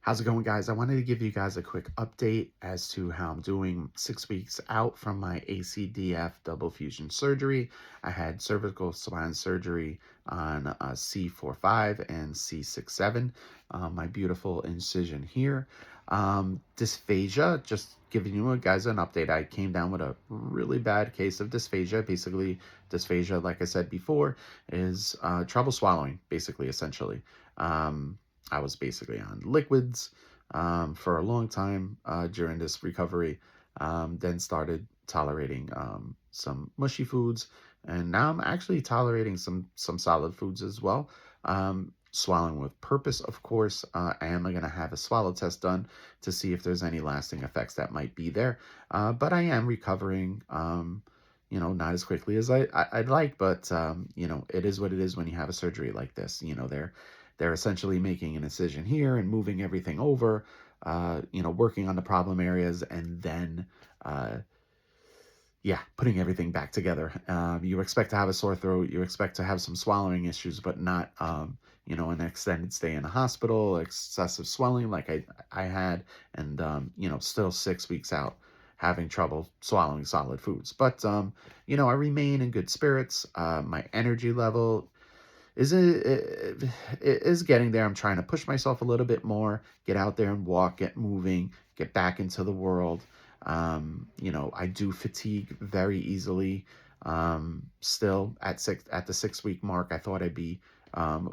How's it going, guys? I wanted to give you guys a quick update as to how I'm doing 6 weeks out from my ACDF double fusion surgery. I had cervical spine surgery on C45 and C67, my beautiful incision here. Dysphagia, just giving you guys an update. I came down with a really bad case of dysphagia. Basically, dysphagia, like I said before, is trouble swallowing, basically, essentially. I was basically on liquids for a long time during this recovery, then started tolerating some mushy foods, and now I'm actually tolerating some solid foods as well. Swallowing with purpose, of course. I am going to have a swallow test done to see if there's any lasting effects that might be there. But I am recovering. Not as quickly as I'd like, but it is what it is when you have a surgery like this. They're essentially making an incision here and moving everything over, working on the problem areas, and then, putting everything back together. You expect to have a sore throat, you expect to have some swallowing issues, but not, an extended stay in the hospital, excessive swelling like I had, and, still 6 weeks out having trouble swallowing solid foods. But, I remain in good spirits. My energy level is getting there. I'm trying to push myself a little bit more, get out there and walk, get moving, get back into the world. I do fatigue very easily. Still at the 6 week mark, I thought I'd be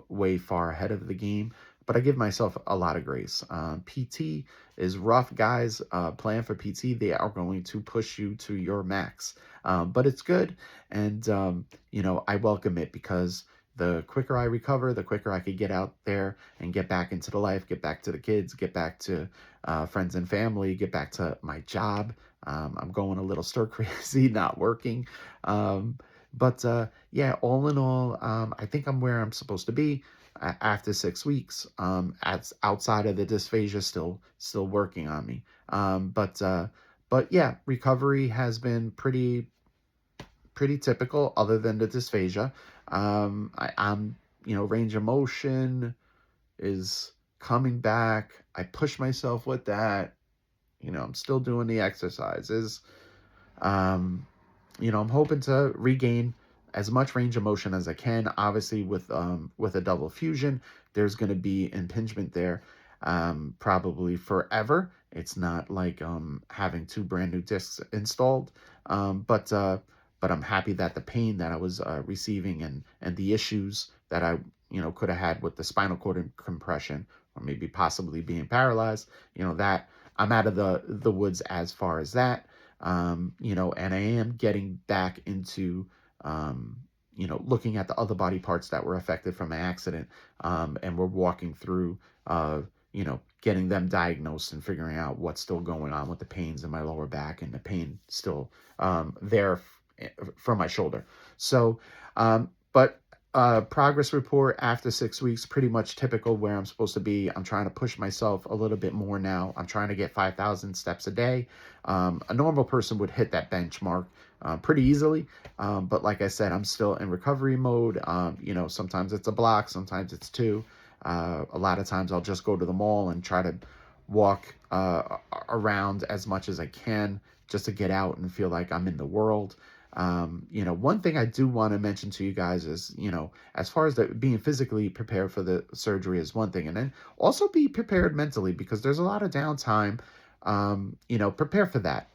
way far ahead of the game, but I give myself a lot of grace. PT is rough, guys. Plan for PT. They are going to push you to your max, but it's good, and I welcome it because the quicker I recover, the quicker I could get out there and get back into the life, get back to the kids, get back to friends and family, get back to my job. I'm going a little stir crazy, not working. But all in all, I think I'm where I'm supposed to be after 6 weeks. Outside of the dysphagia, still working on me. But yeah, recovery has been pretty typical, other than the dysphagia. I'm range of motion is coming back. I push myself with that. I'm still doing the exercises. I'm hoping to regain as much range of motion as I can. Obviously, with a double fusion, there's going to be impingement there, probably forever. It's not like having two brand new discs installed, but I'm happy that the pain that I was receiving and the issues that I could have had with the spinal cord compression, or maybe possibly being paralyzed, that I'm out of the woods as far as that. And I am getting back into, looking at the other body parts that were affected from my accident. And we're walking through, getting them diagnosed and figuring out what's still going on with the pains in my lower back and the pain still there from my shoulder. So, but progress report after 6 weeks, pretty much typical where I'm supposed to be. I'm trying to push myself a little bit more now. I'm trying to get 5,000 steps a day. A normal person would hit that benchmark pretty easily. But like I said, I'm still in recovery mode. Sometimes it's a block, sometimes it's two. A lot of times I'll just go to the mall and try to walk around as much as I can just to get out and feel like I'm in the world. One thing I do want to mention to you guys is, as far as being physically prepared for the surgery is one thing, and then also be prepared mentally, because there's a lot of downtime. Prepare for that.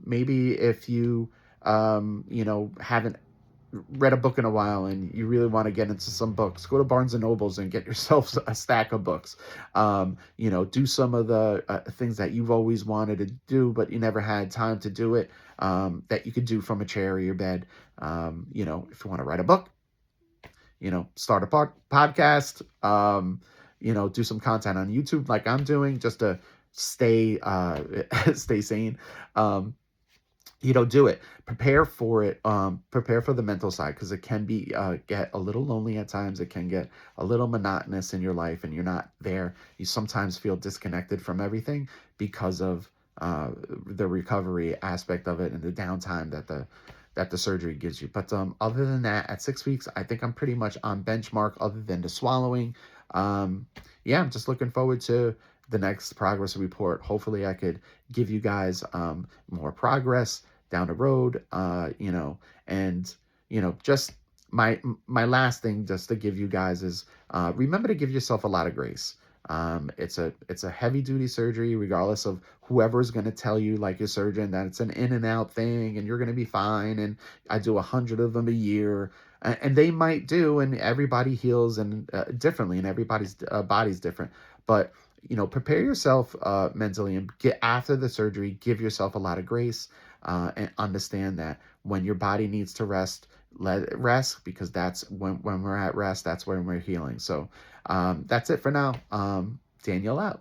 Maybe if you, haven't read a book in a while and you really want to get into some books, go to Barnes and Nobles and get yourself a stack of books. Do some of the things that you've always wanted to do, but you never had time to do it, that you could do from a chair or your bed. If you want to write a book, start a podcast, do some content on YouTube like I'm doing, just to stay, stay sane. Do it. Prepare for it. Prepare for the mental side, because it can be get a little lonely at times. It can get a little monotonous in your life, and you're not there. You sometimes feel disconnected from everything because of the recovery aspect of it and the downtime that the surgery gives you. But other than that, at 6 weeks, I think I'm pretty much on benchmark, other than the swallowing. I'm just looking forward to the next progress report, hopefully I could give you guys more progress down the road, and just my last thing just to give you guys is, remember to give yourself a lot of grace. It's a heavy duty surgery, regardless of whoever is going to tell you, like your surgeon, that it's an in and out thing and you're going to be fine. And I do 100 of them a year, and they might do, and everybody heals and differently, and everybody's body's different. But prepare yourself mentally, and get after the surgery. Give yourself a lot of grace, and understand that when your body needs to rest, let it rest, because that's when we're at rest, that's when we're healing. So that's it for now. Daniel out.